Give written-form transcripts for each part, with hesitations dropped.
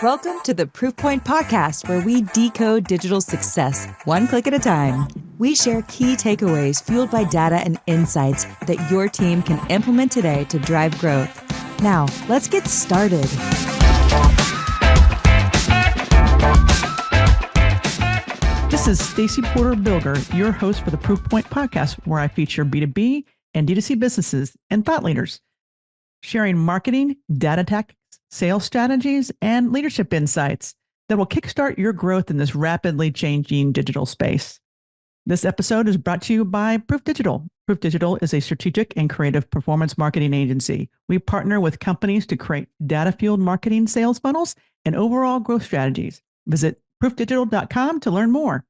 Welcome to the Proof Point Podcast, where we decode digital success one click at a time. We share key takeaways fueled by data and insights that your team can implement today to drive growth. Now, let's get started. This is Stacy Porter Bilger, your host for the Proof Point Podcast, where I feature B2B and D2C businesses and thought leaders, sharing marketing, data tactics, sales strategies, and leadership insights that will kickstart your growth in this rapidly changing digital space. This episode is brought to you by Proof Digital. Proof Digital is a strategic and creative performance marketing agency. We partner with companies to create data-fueled marketing sales funnels and overall growth strategies. Visit proofdigital.com to learn more.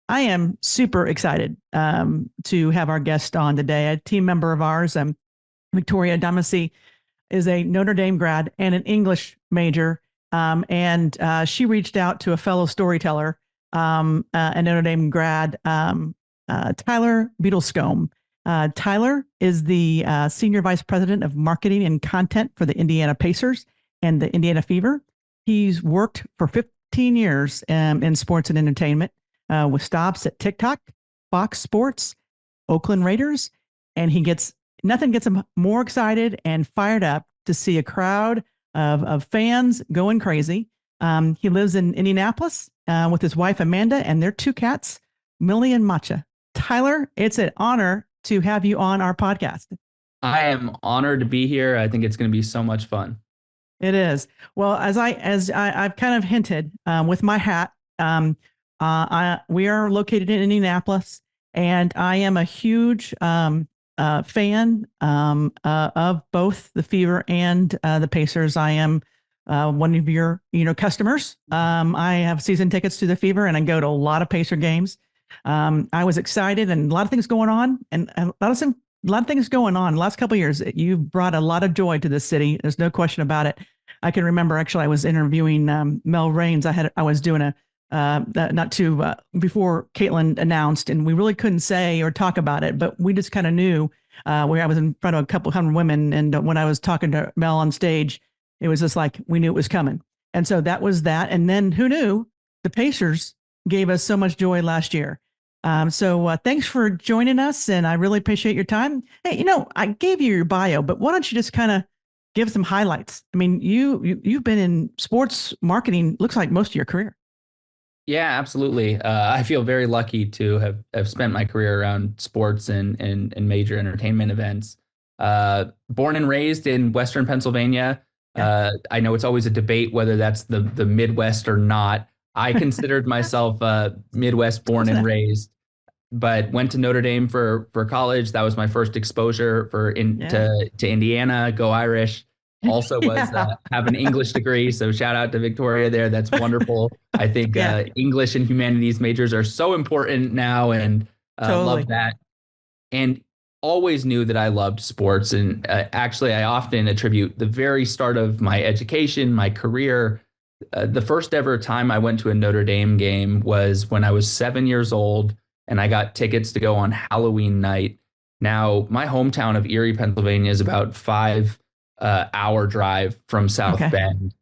I am super excited to have our guest on today, a team member of ours, Victoria Damacy, is a Notre Dame grad and an English major. And she reached out to a fellow storyteller, a Notre Dame grad, Tyler Beadlescomb. Tyler is the Senior Vice President of Marketing and Content for the Indiana Pacers and the Indiana Fever. He's worked for 15 years in sports and entertainment with stops at TikTok, Fox Sports, Oakland Raiders, and nothing gets him more excited and fired up to see a crowd of fans going crazy. He lives in Indianapolis with his wife, Amanda, and their two cats, Millie and Matcha. Tyler, it's an honor to have you on our podcast. I am honored to be here. I think it's going to be so much fun. It is. Well, as I've kind of hinted with my hat, we are located in Indianapolis, and I am a huge fan of both the Fever and the Pacers. I am one of your customers. I have season tickets to the Fever, and I go to a lot of Pacer games. I was excited, and a lot of things going on, and a lot of things going on. The last couple of years, you've brought a lot of joy to this city. There's no question about it. I can remember actually I was interviewing Mel Raines. I was doing a before Caitlin announced, and we really couldn't say or talk about it, but we just kind of knew where I was in front of a couple hundred women. And when I was talking to Mel on stage, it was just like, we knew it was coming. And so that was that. And then who knew, the Pacers gave us so much joy last year. So thanks for joining us. And I really appreciate your time. Hey, I gave you your bio, but why don't you just kind of give some highlights? I mean, you've been in sports marketing, looks like most of your career. Yeah, absolutely. I feel very lucky to have spent my career around sports and major entertainment events. Born and raised in Western Pennsylvania. Yeah. I know it's always a debate whether that's the Midwest or not. I considered myself Midwest born and raised, but went to Notre Dame for college. That was my first exposure to Indiana. Go Irish. Also have an English degree. So shout out to Victoria there. That's wonderful. I think English and humanities majors are so important now, and totally love that. And always knew that I loved sports. And actually, I often attribute the very start of my education, my career. The first ever time I went to a Notre Dame game was when I was 7 years old, and I got tickets to go on Halloween night. Now, my hometown of Erie, Pennsylvania is about 5-hour drive from South Bend.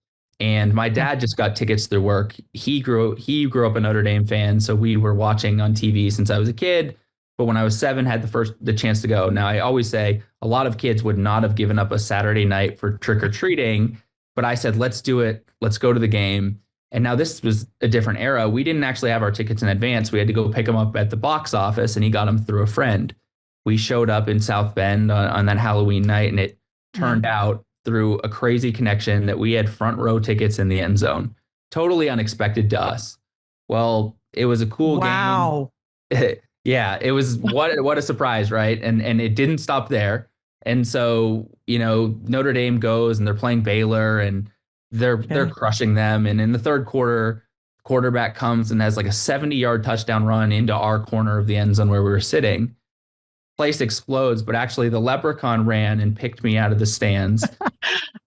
And my dad just got tickets through work. He grew up a Notre Dame fan, so we were watching on TV since I was a kid. But when I was 7, had the chance to go. Now, I always say a lot of kids would not have given up a Saturday night for trick or treating, but I said, let's do it. Let's go to the game. And now this was a different era. We didn't actually have our tickets in advance. We had to go pick them up at the box office, and he got them through a friend. We showed up in South Bend on that Halloween night, and it turned out through a crazy connection that we had front row tickets in the end zone. Totally unexpected to us. Well, it was a cool game. Yeah, it was what a surprise, right? And it didn't stop there. And so, Notre Dame goes and they're playing Baylor, and they're crushing them. And in the third quarter, quarterback comes and has like a 70-yard touchdown run into our corner of the end zone where we were sitting. Place explodes, but actually the leprechaun ran and picked me out of the stands.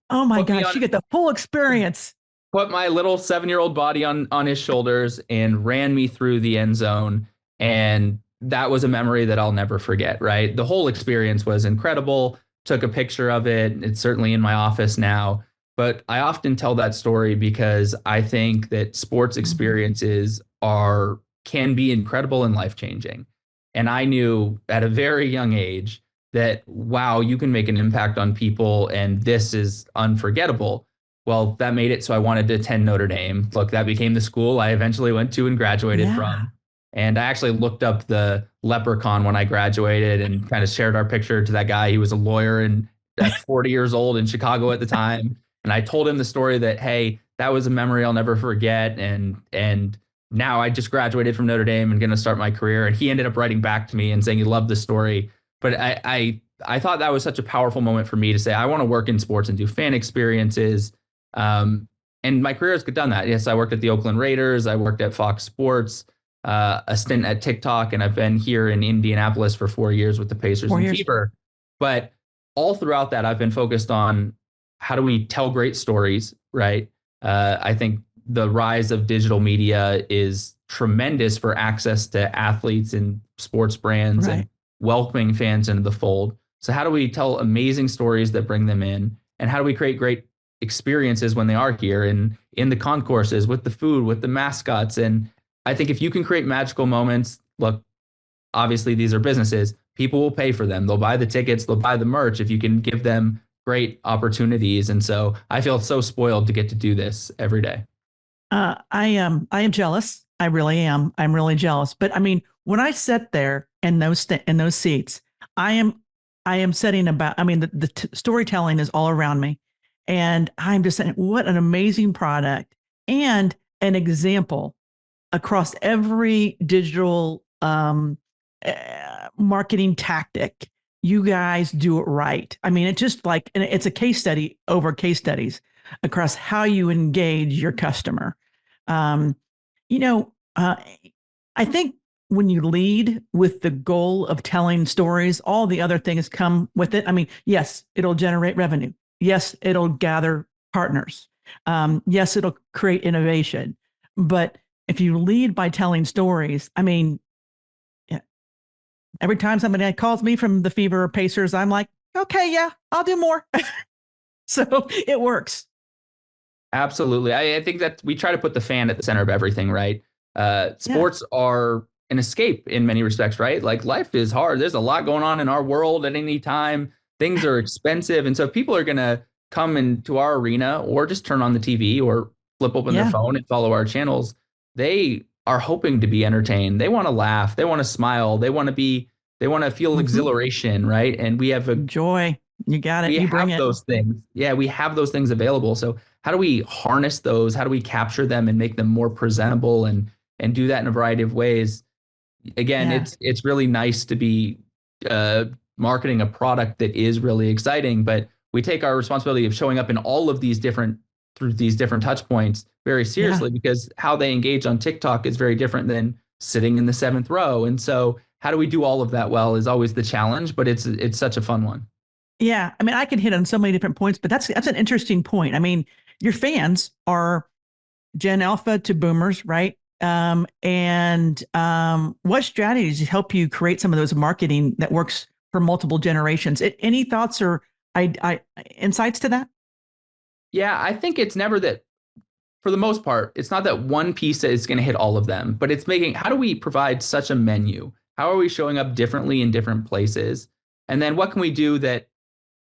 Oh my gosh, you get the full experience. Put my little 7-year-old body on his shoulders and ran me through the end zone. And that was a memory that I'll never forget, right? The whole experience was incredible. Took a picture of it. It's certainly in my office now. But I often tell that story because I think that sports experiences can be incredible and life-changing. And I knew at a very young age that, wow, you can make an impact on people and this is unforgettable. Well, that made it so I wanted to attend Notre Dame. Look, that became the school I eventually went to and graduated Yeah. from. And I actually looked up the leprechaun when I graduated and kind of shared our picture to that guy. He was a lawyer and at 40 years old in Chicago at the time. And I told him the story that, hey, that was a memory I'll never forget. And now I just graduated from Notre Dame and going to start my career. And he ended up writing back to me and saying he loved the story. But I thought that was such a powerful moment for me to say, I want to work in sports and do fan experiences. And my career has done that. Yes, I worked at the Oakland Raiders. I worked at Fox Sports, a stint at TikTok, and I've been here in Indianapolis for 4 years with the Pacers and Fever. But all throughout that, I've been focused on how do we tell great stories, right? I think the rise of digital media is tremendous for access to athletes and sports brands and welcoming fans into the fold. So how do we tell amazing stories that bring them in? And how do we create great experiences when they are here and in the concourses with the food, with the mascots? And I think if you can create magical moments, look, obviously these are businesses. People will pay for them. They'll buy the tickets, they'll buy the merch if you can give them great opportunities. And so I feel so spoiled to get to do this every day. I am jealous. I really am. I'm really jealous. But I mean, when I sit there in those seats, I am setting about. I mean, the storytelling is all around me, and I'm just saying, what an amazing product and an example across every digital marketing tactic. You guys do it right. I mean, it's just like, and it's a case study over case studies across how you engage your customer. Um, you know, I think when you lead with the goal of telling stories, all the other things come with it. I mean, yes, it'll generate revenue. Yes, it'll gather partners. Yes, it'll create innovation. But if you lead by telling stories, I mean, yeah, every time somebody calls me from the Fever or Pacers, I'm like, okay, yeah, I'll do more. So it works. Absolutely. I think that we try to put the fan at the center of everything, right? Sports are an escape in many respects, right? Like life is hard. There's a lot going on in our world at any time. Things are expensive. And so if people are going to come into our arena or just turn on the TV or flip open their phone and follow our channels, they are hoping to be entertained. They want to laugh. They want to smile. They want to feel exhilaration, right? And we have a joy. You got it. You bring it. Those things. Yeah, we have those things available. So how do we harness those? How do we capture them and make them more presentable and do that in a variety of ways? Again, it's really nice to be marketing a product that is really exciting, but we take our responsibility of showing up in all of these different touch points very seriously because how they engage on TikTok is very different than sitting in the seventh row. And so how do we do all of that well is always the challenge, but it's such a fun one. Yeah, I mean, I can hit on so many different points, but that's an interesting point. I mean, your fans are Gen Alpha to Boomers, right? And what strategies help you create some of those marketing that works for multiple generations? Any thoughts or insights to that? Yeah, I think it's never that. For the most part, it's not that one piece that is going to hit all of them, but it's making how do we provide such a menu? How are we showing up differently in different places? And then what can we do that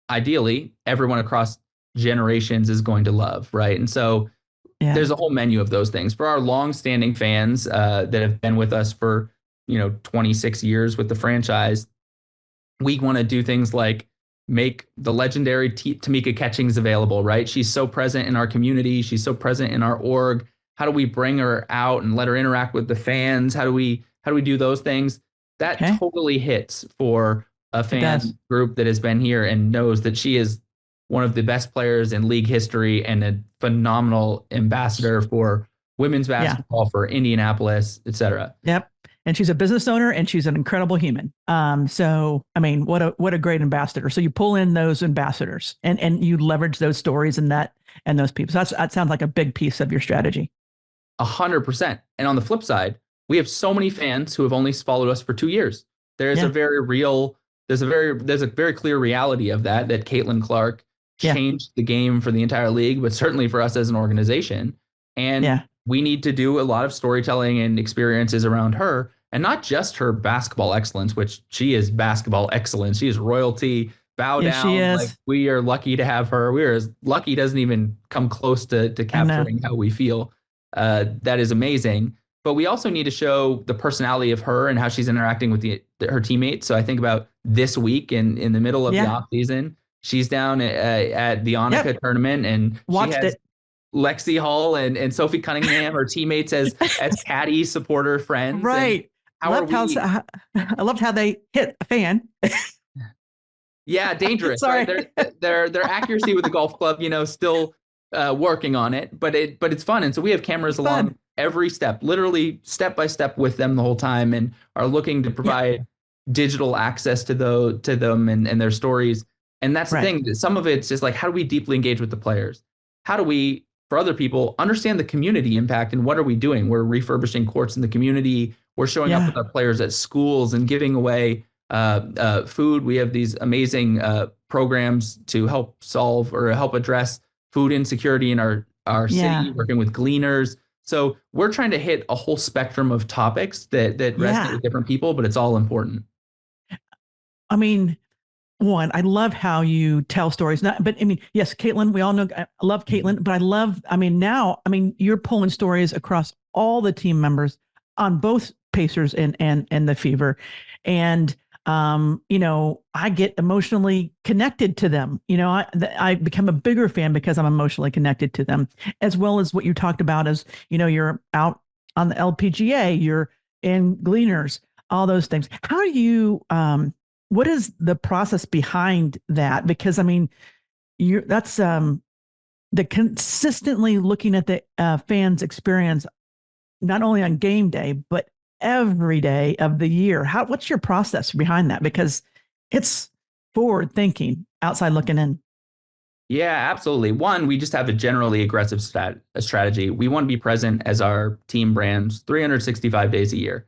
ideally everyone across generations is going to love, right? And so there's a whole menu of those things. For our long-standing fans that have been with us for 26 years with the franchise, we want to do things like make the legendary Tamika Catchings available, right? She's so present in our community. She's so present in our org. How do we bring her out and let her interact with the fans? How do we do those things? That totally hits for a fan group that has been here and knows that she is one of the best players in league history and a phenomenal ambassador for women's basketball, for Indianapolis, et cetera. Yep. And she's a business owner and she's an incredible human. So, I mean, what a great ambassador. So you pull in those ambassadors and you leverage those stories and those people. So that sounds like a big piece of your strategy. 100%. And on the flip side, we have so many fans who have only followed us for 2 years. There's a very clear reality of that Caitlin Clark Yeah. changed the game for the entire league, but certainly for us as an organization. And Yeah. we need to do a lot of storytelling and experiences around her, and not just her basketball excellence, which she is basketball excellence. She is royalty. Bow Yeah, she down. Like, is. we are lucky to have her. We are as lucky doesn't even come close to I know. capturing how we feel. That is amazing. But we also need to show the personality of her and how she's interacting with her teammates. So I think about this week in the middle of the Yeah. off season, she's down at the Annika Yep. tournament, and she Watched has it. Lexi Hall and Sophie Cunningham, her teammates, as caddy supporter friends. And Right. how are we? I loved how they hit a fan. Yeah, dangerous, right? Sorry. Their accuracy with the golf club, still working on it, but it's fun. And so we have cameras It's along fun. every step, literally step by step with them the whole time, and are looking to Yeah. provide digital access to them and their stories. And that's the Right. thing. Some of it's just like, how do we deeply engage with the players? How do we, for other people, understand the community impact, and what are we doing? We're refurbishing courts in the community. We're showing up Yeah. with our players at schools and giving away food. We have these amazing programs to help solve or help address food insecurity in our Yeah. city, working with gleaners. So we're trying to hit a whole spectrum of topics that resonate Yeah. with different people, but it's all important. I mean, one, I love how you tell stories. But I mean, yes, Caitlin, we all know, I love Caitlin, but you're pulling stories across all the team members on both Pacers and the Fever. And, I get emotionally connected to them. I become a bigger fan because I'm emotionally connected to them, as well as what you talked about as, you're out on the LPGA, you're in Gleaners, all those things. How do you, what is the process behind that? Because that's the consistently looking at the fans' experience, not only on game day but every day of the year. What's your process behind that? Because it's forward thinking, outside looking in. Yeah, absolutely. One, we just have a generally aggressive strategy. We want to be present as our team brands 365 days a year.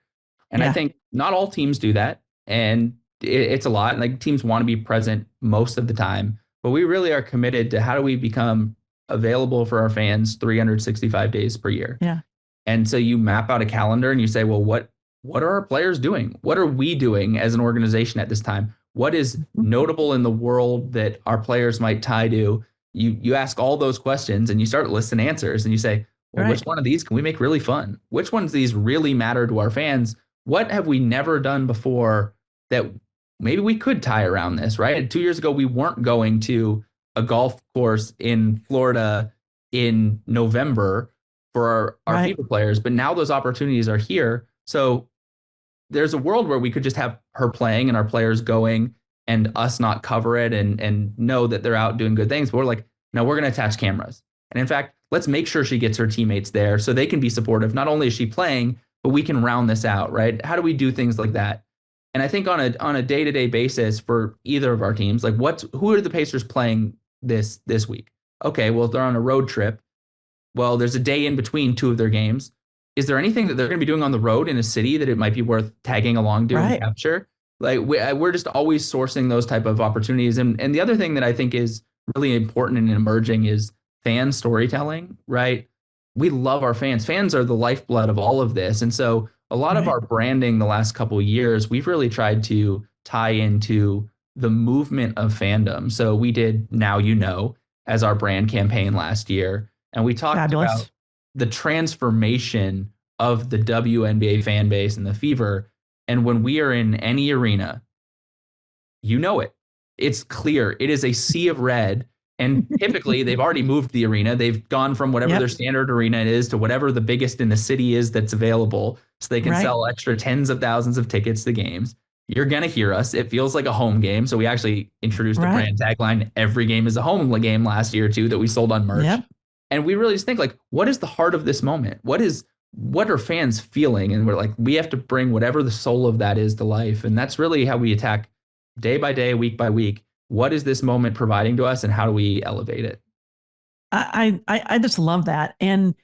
And I Yeah. think not all teams do that. And it's a lot. Like, teams want to be present most of the time, but we really are committed to how do we become available for our fans 365 days per year. Yeah. And so you map out a calendar and you say, well, what are our players doing? What are we doing as an organization at this time? What is notable in the world that our players might tie to? You ask all those questions and you start listing answers, and you say, well, Right. which one of these can we make really fun? Which ones of these really matter to our fans? What have we never done before that maybe we could tie around this, right? 2 years ago, we weren't going to a golf course in Florida in November for our Right. FIFA players, but now those opportunities are here. So there's a world where we could just have her playing and our players going, and us not cover it and know that they're out doing good things. But we're like, no, we're going to attach cameras. And in fact, let's make sure she gets her teammates there so they can be supportive. Not only is she playing, but we can round this out, right? How do we do things like that? And I think on a day-to-day basis for either of our teams, like, who are the Pacers playing this week? Okay, well, if they're on a road trip, well, there's a day in between two of their games. Is there anything that they're going to be doing on the road in a city that it might be worth tagging along to and Right. capture? Like, we're just always sourcing those type of opportunities. And the other thing that I think is really important and emerging is fan storytelling, right? We love our fans. Fans are the lifeblood of all of this. And so a lot of Right. our branding the last couple of years, we've really tried to tie into the movement of fandom. So we did Now You Know as our brand campaign last year. And we talked Fabulous. about the transformation of the WNBA fan base and the Fever. And when we are in any arena, you know it. It's clear. It is a sea of red. And typically, they've already moved the arena. They've gone from whatever Yep. their standard arena is to whatever the biggest in the city is that's available, so they can Right. sell extra tens of thousands of tickets to games. You're going to hear us. It feels like a home game. So we actually introduced the Right. brand tagline, "Every game is a home game," last year, too, that we sold on merch. Yep. And we really just think, like, what is the heart of this moment? What are fans feeling? And we're like, we have to bring whatever the soul of that is to life. And that's really how we attack day by day, week by week. What is this moment providing to us, and how do we elevate it? I just love that. And,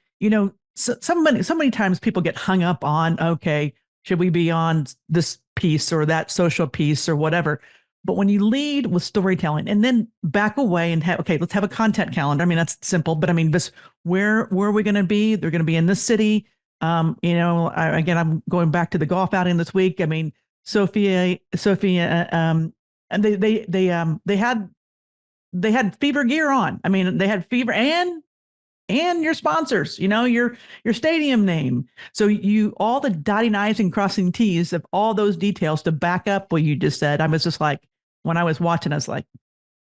so many times people get hung up on, okay, should we be on this piece or that social piece or whatever? But when you lead with storytelling and then back away and have, okay, let's have a content calendar. I mean, that's simple, but I mean, this, where are we going to be? They're going to be in this city. Again, I'm going back to the golf outing this week. I mean, Sophia, and they had Fever gear on. I mean, they had Fever and your sponsors, your stadium name. So all the dotting I's and crossing T's of all those details to back up what you just said. I was just like, when I was watching, I was like,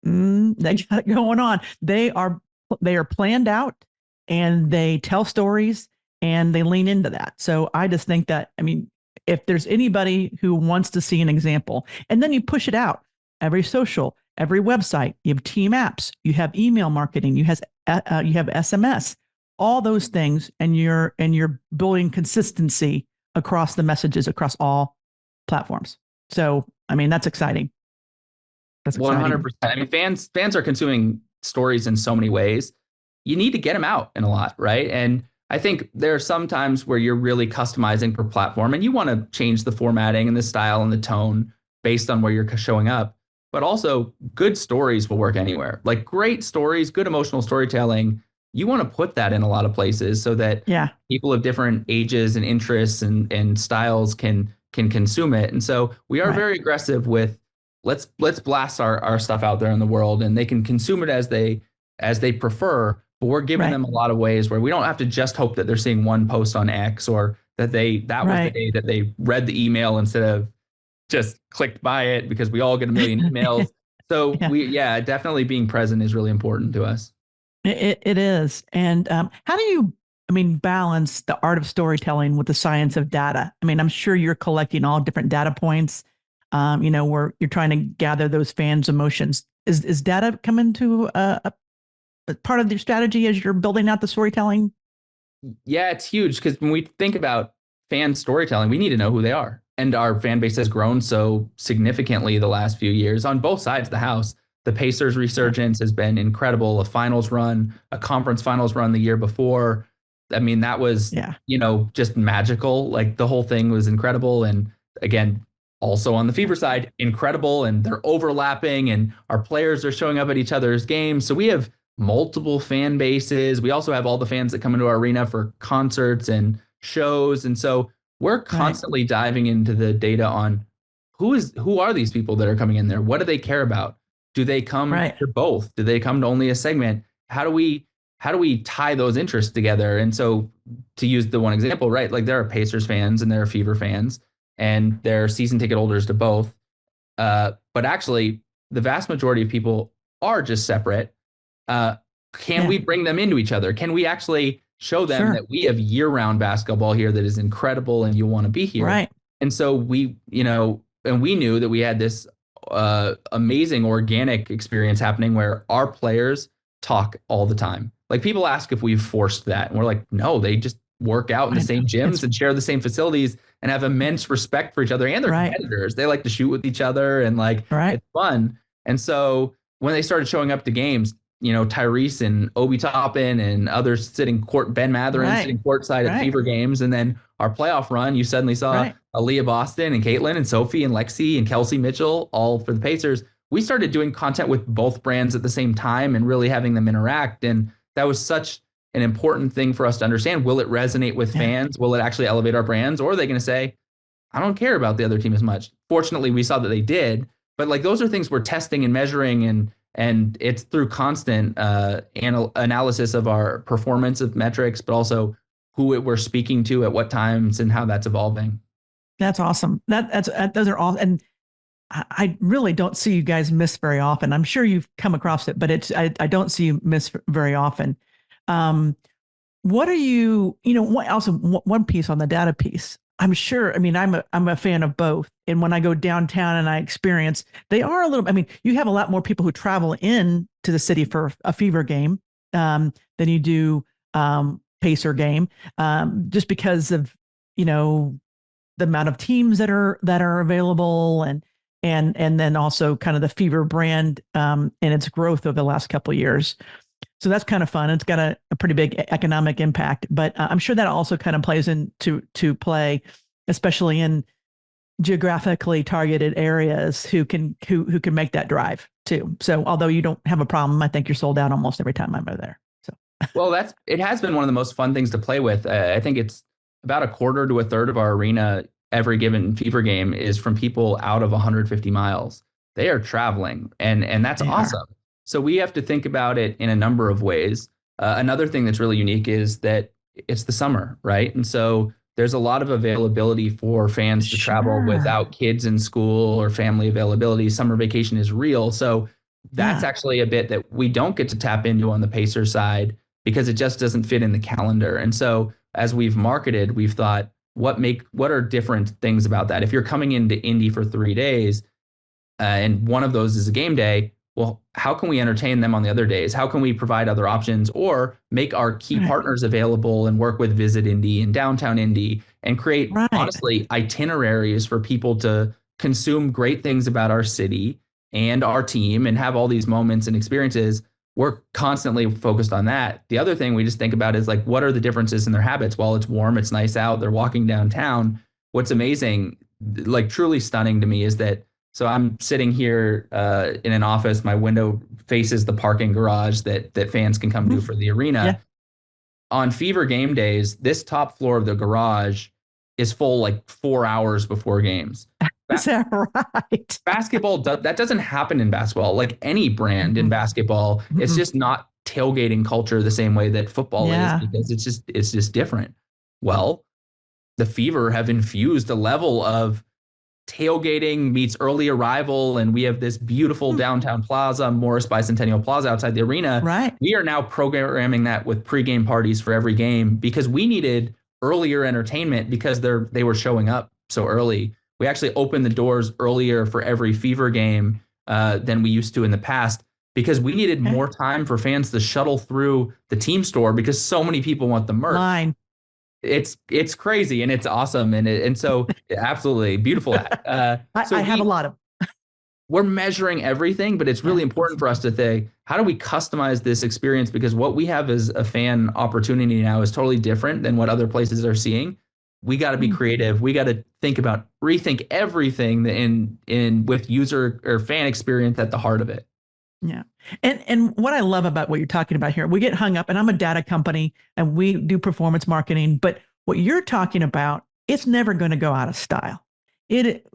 they got it going on. They are planned out, and they tell stories, and they lean into that. So I just think that, I mean, if there's anybody who wants to see an example, and then you push it out, every social, every website, you have team apps, you have email marketing, you have SMS, all those things, and you're building consistency across the messages across all platforms. So, I mean, that's exciting. That's 100%. I mean, fans are consuming stories in so many ways. You need to get them out in a lot, right? And I think there are some times where you're really customizing per platform, and you want to change the formatting and the style and the tone based on where you're showing up. But also, good stories will work anywhere. Like great stories, good emotional storytelling, you want to put that in a lot of places so that people of different ages and interests and styles can consume it. And so we are very aggressive with let's blast our stuff out there in the world, and they can consume it as they prefer. But we're giving them a lot of ways where we don't have to just hope that they're seeing one post on X, or that was the day that they read the email instead of just clicked by it, because we all get a million emails. So definitely being present is really important to us. It is. And how do you, balance the art of storytelling with the science of data? I mean, I'm sure you're collecting all different data points, where you're trying to gather those fans' emotions. Is data coming to a part of your strategy as you're building out the storytelling? Yeah, it's huge, because when we think about fan storytelling, we need to know who they are. And our fan base has grown so significantly the last few years on both sides of the house. The Pacers resurgence has been incredible. A finals run, a conference finals run the year before. I mean, that was, just magical. Like the whole thing was incredible. And again, also on the Fever side, incredible. And they're overlapping, and our players are showing up at each other's games. So we have multiple fan bases. We also have all the fans that come into our arena for concerts and shows. And so we're constantly diving into the data on who are these people that are coming in there? What do they care about? Do they come to both? Do they come to only a segment? How do we tie those interests together? And so, to use the one example, like there are Pacers fans and there are Fever fans, and they're season ticket holders to both. But actually, the vast majority of people are just separate. Can we bring them into each other? Can we actually show them that we have year-round basketball here that is incredible, and you'll want to be here? Right. And so we knew that we had this amazing organic experience happening where our players talk all the time. Like people ask if we've forced that, and we're like, no, they just work out in the same gyms and share the same facilities and have immense respect for each other, and they're competitors. They like to shoot with each other, and it's fun. And so when they started showing up to games, Tyrese and Obi Toppin and others sitting Ben Mathurin sitting courtside at Fever games. And then our playoff run, you suddenly saw Aaliyah Boston and Caitlin and Sophie and Lexi and Kelsey Mitchell, all for the Pacers. We started doing content with both brands at the same time and really having them interact. And that was such an important thing for us to understand. Will it resonate with fans? Will it actually elevate our brands? Or are they going to say, I don't care about the other team as much? Fortunately, we saw that they did. But those are things we're testing and measuring, and it's through constant analysis of our performance of metrics, but also who we're speaking to at what times and how that's evolving. That's awesome. Those are all, and I really don't see you guys miss very often. I'm sure you've come across it, but I don't see you miss very often. What are you? Also one piece on the data piece. I'm sure. I'm a fan of both. And when I go downtown and I experience, they are a little. You have a lot more people who travel in to the city for a Fever game than you do Pacer game, just because of the amount of teams that are available, and then also kind of the Fever brand and its growth over the last couple of years. So that's kind of fun. It's got a pretty big economic impact, but I'm sure that also kind of plays into play, especially in geographically targeted areas who can make that drive too. So although you don't have a problem, I think you're sold out almost every time I'm there. So Well, it has been one of the most fun things to play with. I think it's about a quarter to a third of our arena every given Fever game is from people out of 150 miles. They are traveling, and that's they are. awesome. So we have to think about it in a number of ways. Another thing that's really unique is that it's the summer, right? And so there's a lot of availability for fans to travel Sure. without kids in school or family availability. Summer vacation is real. So that's Yeah. actually a bit that we don't get to tap into on the Pacer side because it just doesn't fit in the calendar. And so as we've marketed, we've thought, what are different things about that? If you're coming into Indy for 3 days, and one of those is a game day, well, how can we entertain them on the other days? How can we provide other options or make our key Right. partners available and work with Visit Indy and Downtown Indy and create, Right. honestly, itineraries for people to consume great things about our city and our team and have all these moments and experiences? We're constantly focused on that. The other thing we just think about is like, what are the differences in their habits? While it's warm, it's nice out, they're walking downtown. What's amazing, like truly stunning to me, is that so I'm sitting here in an office. My window faces the parking garage that fans can come to Mhm. for the arena. Yeah. On Fever game days, this top floor of the garage is full like 4 hours before games. Is Ba- that right? Basketball that doesn't happen in basketball. Like any brand in Mhm. basketball, it's Mhm. just not tailgating culture the same way that football is Yeah. because it's just different. Well, the Fever have infused a level of tailgating meets early arrival, and we have this beautiful Hmm. downtown plaza, Morris Bicentennial Plaza outside the arena. Right. We are now programming that with pregame parties for every game because we needed earlier entertainment because they were showing up so early. We actually opened the doors earlier for every Fever game than we used to in the past because we needed Okay. more time for fans to shuttle through the team store because so many people want the merch. Line. It's crazy and it's awesome and so absolutely beautiful ad. So I have a lot of. we're measuring everything, but it's Yeah. really important for us to think, how do we customize this experience? Because what we have as a fan opportunity now is totally different than what other places are seeing. We got to be Mm. creative. We got to rethink everything in with user or fan experience at the heart of it. Yeah. And what I love about what you're talking about here, we get hung up, and I'm a data company and we do performance marketing, but what you're talking about, it's never going to go out of style. It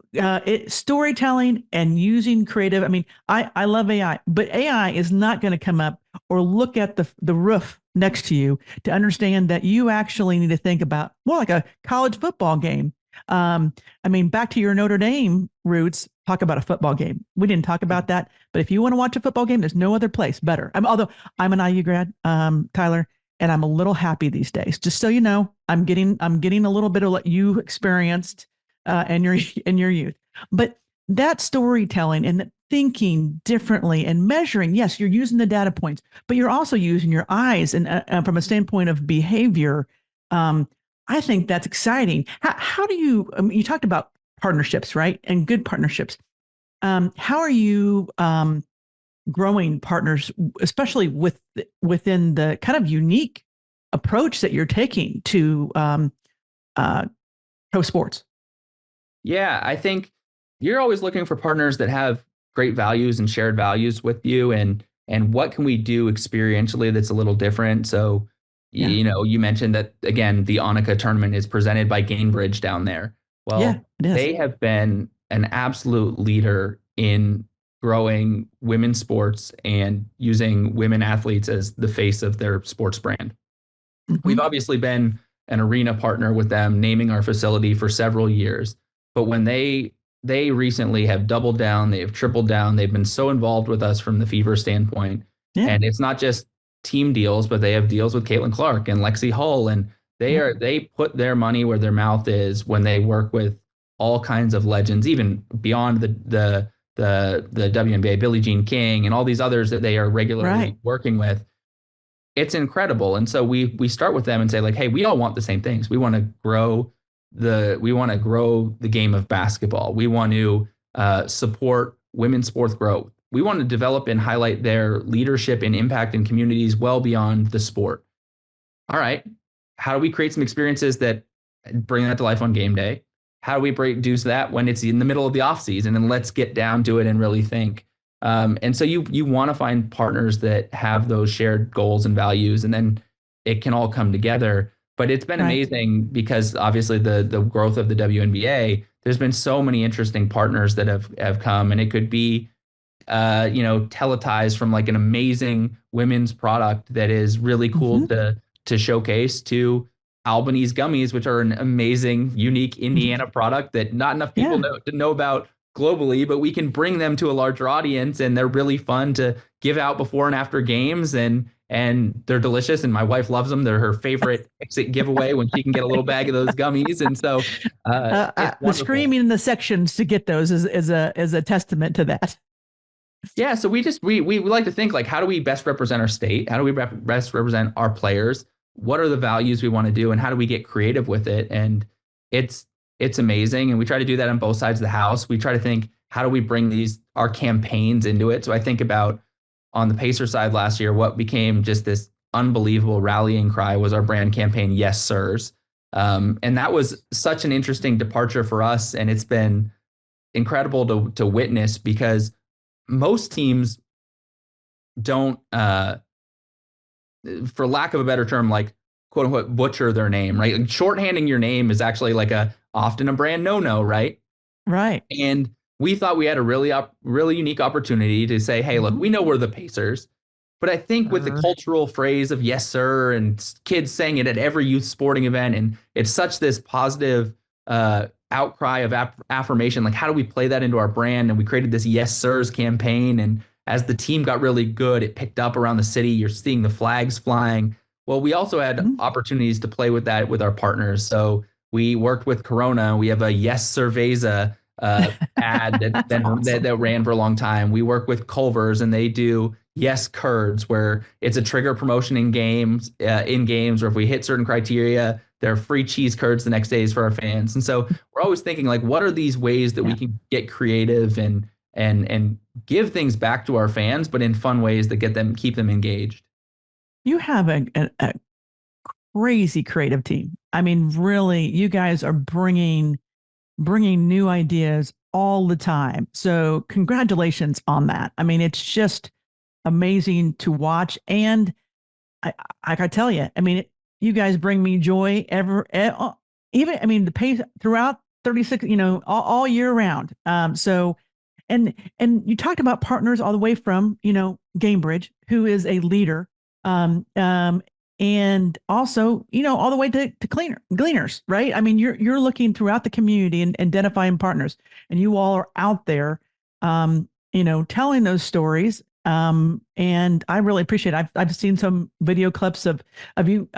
storytelling and using creative. I mean, I love AI, but AI is not going to come up or look at the roof next to you to understand that you actually need to think about more like a college football game. I mean, back to your Notre Dame roots, talk about a football game. We didn't talk about that, but if you want to watch a football game, there's no other place better. Although I'm an IU grad, Tyler, and I'm a little happy these days. Just so you know, I'm getting a little bit of what you experienced in your in your youth. But that storytelling and thinking differently and measuring, yes, you're using the data points, but you're also using your eyes and from a standpoint of behavior. Um, I think that's exciting. How do you? You talked about partnerships, right? And good partnerships. How are you growing partners, especially within the kind of unique approach that you're taking to uh, pro sports? Yeah, I think you're always looking for partners that have great values and shared values with you and what can we do experientially that's a little different. So, Yeah, you mentioned that again, the Annika tournament is presented by Gainbridge down there. yeah, Well, it is. they have been an absolute leader in growing women's sports and using women athletes as the face of their sports brand. We've Hmm. obviously been an arena partner with them, naming our facility for several years. But when they recently have doubled down, they have tripled down, they've been so involved with us from the Fever standpoint. Yeah, And it's not just team deals, but they have deals with Caitlin Clark and Lexi Hull. And yeah, they put their money where their mouth is when they work with all kinds of legends, even beyond the WNBA, Billie Jean King and all these others that they are right. regularly working with. It's incredible. And so we start with them and say like, hey, we all want the same things. We want to grow the game of basketball. We want to support women's sports growth. We want to develop and highlight their leadership and impact in communities well beyond the sport. All right, how do we create some experiences that bring that to life on game day? how do we produce that when it's in the middle of the off season, and let's get down to it and really think. And so you want to find partners that have those shared goals and values, and then it can all come together. But it's been amazing because obviously the growth of the WNBA, there's been so many interesting partners that have come, and it could be Teleties from like an amazing women's product that is really cool to showcase, to Albany's gummies, which are an amazing, unique Indiana product that not enough people know about globally, but we can bring them to a larger audience, and they're really fun to give out before and after games, and they're delicious, and my wife loves them. They're her favorite exit giveaway when she can get a little bag of those gummies. And so the screaming in the sections to get those is a testament to that. Yeah, so we like to think like, how do we best represent our state? How do we best represent our players? What are the values we want to do, and how do we get creative with it? And it's amazing, and we try to do that on both sides of the house. We try to think, how do we bring our campaigns into it? So I think about on the Pacer side last year, what became just this unbelievable rallying cry was our brand campaign, Yes Sirs. And that was such an interesting departure for us, and it's been incredible to witness, because most teams don't, for lack of a better term, like quote unquote butcher their name, right? Like shorthanding your name is actually like often a brand no, right? Right. And we thought we had a really unique opportunity to say, hey, look, we know we're the Pacers, but I think with the cultural phrase of yes, sir, and kids saying it at every youth sporting event, and it's such this positive outcry of affirmation, like how do we play that into our brand? And we created this Yes Sirs campaign, and as the team got really good, it picked up around the city. You're seeing the flags flying. Well, we also had opportunities to play with that with our partners. So we worked with Corona. We have a Yes Cerveza ad that ran for a long time. We work with Culver's, and they do Yes Curds, where it's a trigger promotion in games, or if we hit certain criteria, there are free cheese curds the next days for our fans. And so we're always thinking like, what are these ways that we can get creative and give things back to our fans, but in fun ways that keep them engaged. You have a crazy creative team. I mean, really, you guys are bringing new ideas all the time. So congratulations on that. I mean, it's just amazing to watch. And I tell you, I mean, you guys bring me joy the pace throughout 36, all year round. So, and you talked about partners all the way from, Gamebridge, who is a leader, and also, all the way to Gleaners, right? I mean, you're looking throughout the community and identifying partners, and you all are out there, telling those stories. And I really appreciate it. I've seen some video clips of some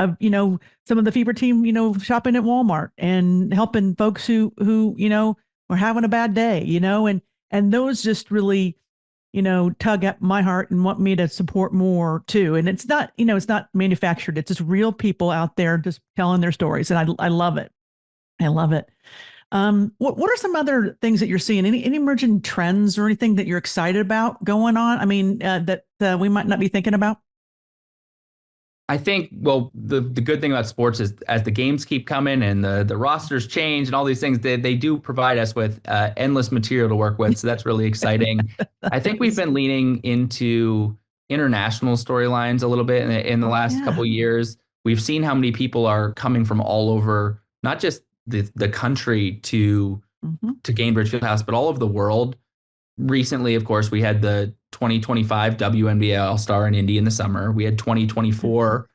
of the Fever team, shopping at Walmart and helping folks who were having a bad day, and those just really, tug at my heart and want me to support more too. And it's not, it's not manufactured. It's just real people out there just telling their stories. And I love it. I love it. What are some other things that you're seeing? Any emerging trends or anything that you're excited about going on? I mean, that we might not be thinking about? I think, well, the good thing about sports is as the games keep coming and the rosters change and all these things, they do provide us with endless material to work with. So that's really exciting. I think we've been leaning into international storylines a little bit in the last couple of years. We've seen how many people are coming from all over, not just the country to Gainbridge Fieldhouse, but all over the world. Recently, of course, we had the 2025 WNBA All-Star in Indy in the summer. We had 2024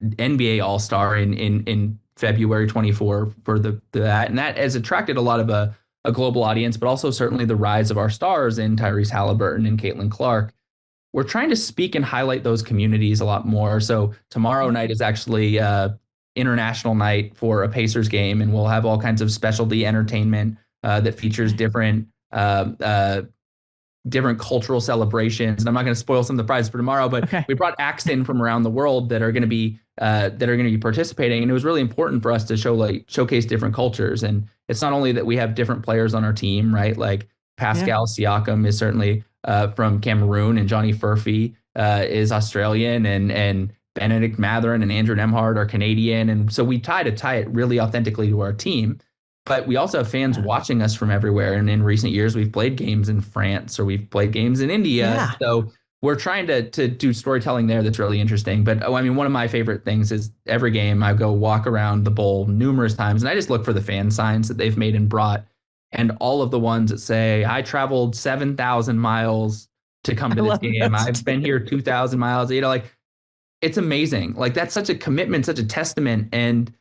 NBA All-Star in February 24 for that. And that has attracted a lot of a global audience, but also certainly the rise of our stars in Tyrese Halliburton and Caitlin Clark. We're trying to speak and highlight those communities a lot more. So tomorrow night is actually international night for a Pacers game, and we'll have all kinds of specialty entertainment that features different cultural celebrations. And I'm not going to spoil some of the prizes for tomorrow, but we brought acts in from around the world that are going to be participating. And it was really important for us to showcase different cultures. And it's not only that we have different players on our team, right? Like Pascal Siakam is certainly from Cameroon, and Johnny Furphy is Australian, and Benedict Mathurin and Andrew Nemhard are Canadian. And so we try to tie it really authentically to our team. but we also have fans watching us from everywhere. And in recent years, we've played games in France or we've played games in India. Yeah. So we're trying to do storytelling there that's really interesting. But I mean, one of my favorite things is every game I go walk around the bowl numerous times and I just look for the fan signs that they've made and brought. And all of the ones that say, I traveled 7,000 miles to come to I this love game. those I've been too. here 2,000 miles. Like it's amazing. Like that's such a commitment, such a testament. And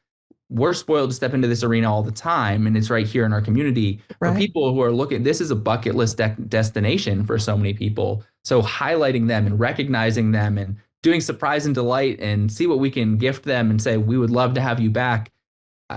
we're spoiled to step into this arena all the time, and it's right here in our community. For Right. people who are looking, this is a bucket list destination for so many people. So highlighting them and recognizing them and doing surprise and delight and see what we can gift them and say, we would love to have you back.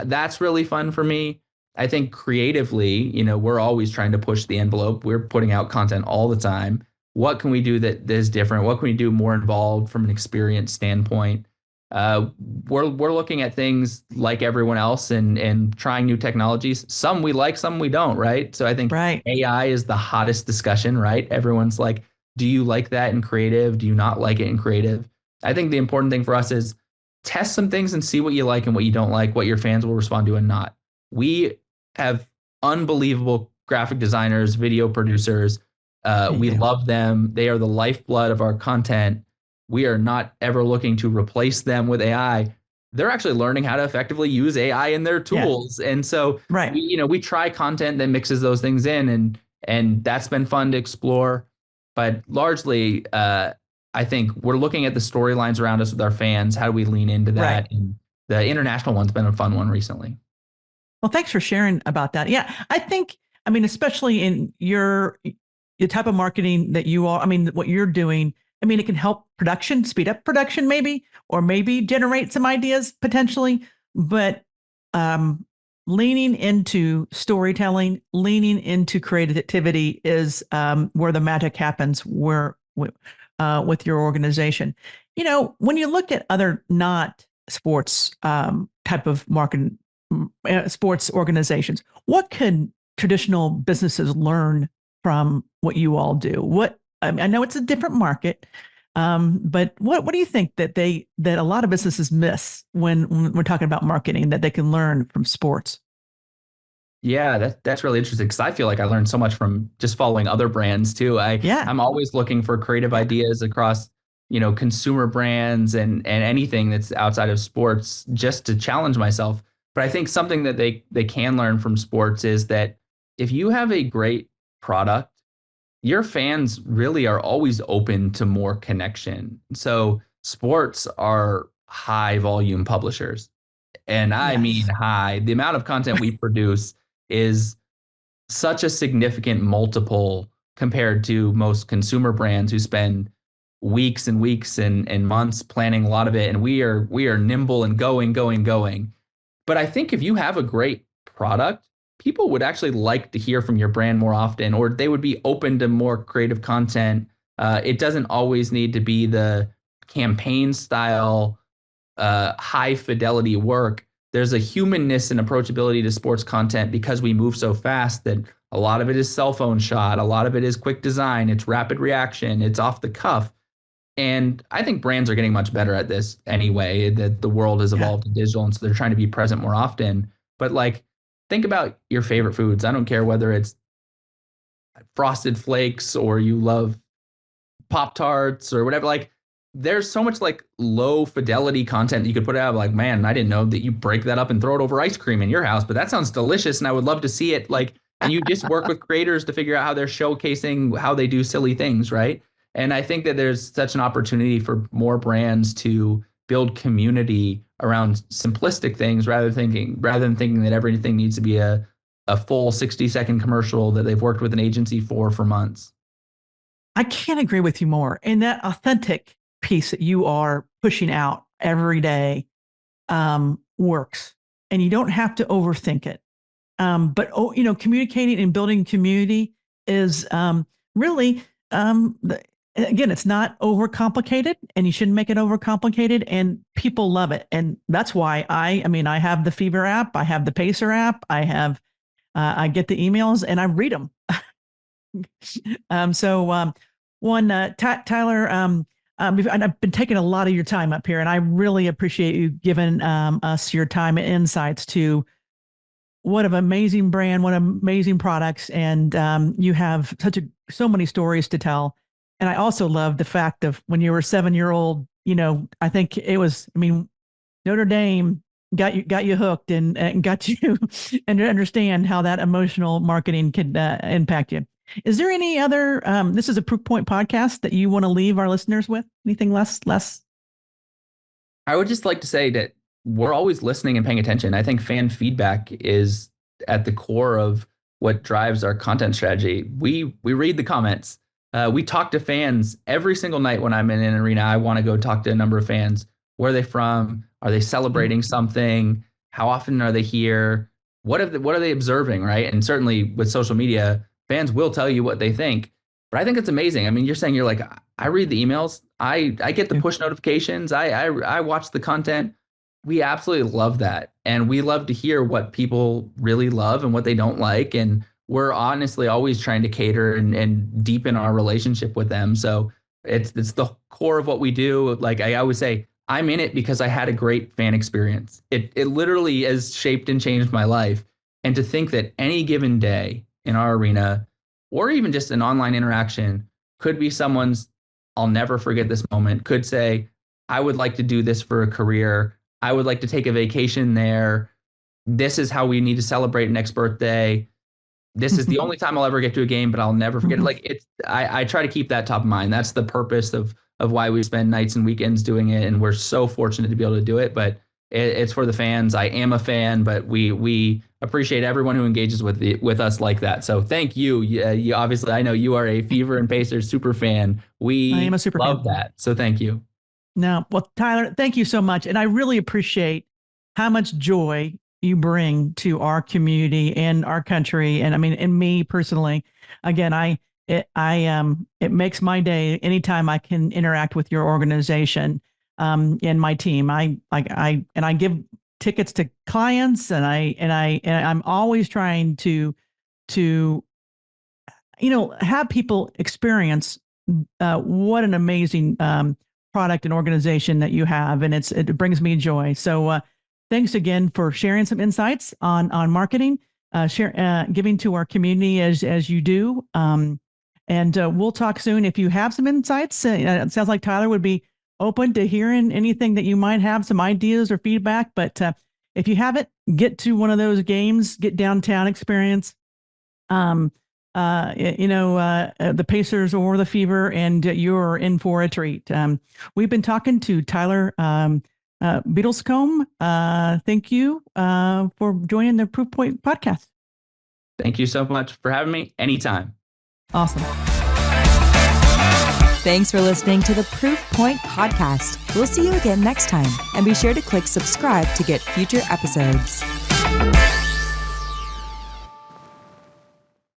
That's really fun for me. I think creatively, we're always trying to push the envelope. We're putting out content all the time. What can we do that is different? What can we do more involved from an experience standpoint? Uh, we're looking at things like everyone else and trying new technologies. Some we like, some we don't, right? So I think Right. AI is the hottest discussion, right? Everyone's like, do you like that in creative? Do you not like it in creative? I think the important thing for us is test some things and see what you like and what you don't like, what your fans will respond to and not. We have unbelievable graphic designers, video producers. You We do. love them. They are the lifeblood of our content. We are not ever looking to replace them with AI. They're actually learning how to effectively use AI in their Yeah. tools. And so Right. we try content that mixes those things in and that's been fun to explore. But largely, I think we're looking at the storylines around us with our fans. How do we lean into Right. that? And the international one's been a fun one recently. Well, thanks for sharing about that. Yeah, I think, I mean, especially in the type of marketing that you are, I mean, what you're doing, I mean, it can help production, speed up production, maybe, or maybe generate some ideas potentially. But um, leaning into storytelling, leaning into creativity is where the magic happens. With your organization, when you look at other not sports type of marketing sports organizations. What can traditional businesses learn from what you all do? I know it's a different market, but what do you think that a lot of businesses miss when we're talking about marketing that they can learn from sports? Yeah, that's really interesting because I feel like I learned so much from just following other brands too. Yeah, I'm always looking for creative yeah, ideas across, consumer brands and anything that's outside of sports just to challenge myself. But I think something that they can learn from sports is that if you have a great product, your fans really are always open to more connection. So sports are high volume publishers. And I mean yes, high. The amount of content we produce is such a significant multiple compared to most consumer brands who spend weeks and weeks and months planning a lot of it. And we are nimble and going. But I think if you have a great product, people would actually like to hear from your brand more often, or they would be open to more creative content. It doesn't always need to be the campaign style, high fidelity work. There's a humanness and approachability to sports content because we move so fast that a lot of it is cell phone shot, a lot of it is quick design, it's rapid reaction, it's off the cuff. And I think brands are getting much better at this anyway, that the world has yeah, evolved to digital. And so they're trying to be present more often. But like, think about your favorite foods. I don't care whether it's Frosted Flakes or you love Pop Tarts or whatever. Like, there's so much like low fidelity content that you could put out. Like, man, I didn't know that you break that up and throw it over ice cream in your house, but that sounds delicious. And I would love to see it. Like, and you just work with creators to figure out how they're showcasing how they do silly things, right? And I think that there's such an opportunity for more brands to build community around simplistic things rather than thinking that everything needs to be a full 60-second commercial that they've worked with an agency for months. I can't agree with you more. And that authentic piece that you are pushing out every day works, and you don't have to overthink it. But communicating and building community is really again, it's not overcomplicated, and you shouldn't make it overcomplicated. And people love it, and that's why I mean, I have the Fever app, I have the Pacer app, I get the emails, and I read them. So one Tyler. And I've been taking a lot of your time up here, and I really appreciate you giving us your time and insights to what an amazing brand, what amazing products. And you have so many stories to tell. And I also love the fact of when you were a 7-year-old, I think it was, Notre Dame got you hooked and got you and to understand how that emotional marketing could impact you. Is there any other, this is a Proof Point podcast that you want to leave our listeners with? Anything less? I would just like to say that we're always listening and paying attention. I think fan feedback is at the core of what drives our content strategy. We read the comments. We talk to fans every single night when I'm in an arena. I want to go talk to a number of fans. Where are they from? Are they celebrating something? How often are they here? What are they observing, right? And certainly with social media, fans will tell you what they think. But I think it's amazing. I mean, you're like, I read the emails. I get the push notifications. I watch the content. We absolutely love that. And we love to hear what people really love and what they don't like. And we're honestly always trying to cater and deepen our relationship with them. So it's the core of what we do. Like I always say, I'm in it because I had a great fan experience. It literally has shaped and changed my life. And to think that any given day in our arena, or even just an online interaction, could be someone's, I'll never forget this moment, could say, I would like to do this for a career. I would like to take a vacation there. This is how we need to celebrate next birthday. This is the only time I'll ever get to a game, but I'll never forget it. Like I try to keep that top of mind. That's the purpose of why we spend nights and weekends doing it. And we're so fortunate to be able to do it, but it's for the fans. I am a fan, but we appreciate everyone who engages with us like that. So thank you. You obviously, I know you are a Fever and Pacers super fan. I am a super love fan. That. So thank you. No, well, Tyler, thank you so much. And I really appreciate how much joy you bring to our community and our country. And and me personally, again, it makes my day anytime I can interact with your organization and my team. I give tickets to clients, and I'm always trying to have people experience what an amazing product and organization that you have, and it brings me joy. So thanks again for sharing some insights on marketing, giving to our community as you do. And we'll talk soon. If you have some insights, it sounds like Tyler would be open to hearing anything that you might have, some ideas or feedback. But if you haven't, get to one of those games, get downtown experience. The Pacers or the Fever, and you're in for a treat. We've been talking to Tyler Beadlescomb. Thank you for joining the Proof Point podcast. Thank you so much for having me. Anytime. Awesome. Thanks for listening to the Proof Point podcast. We'll see you again next time. And be sure to click subscribe to get future episodes.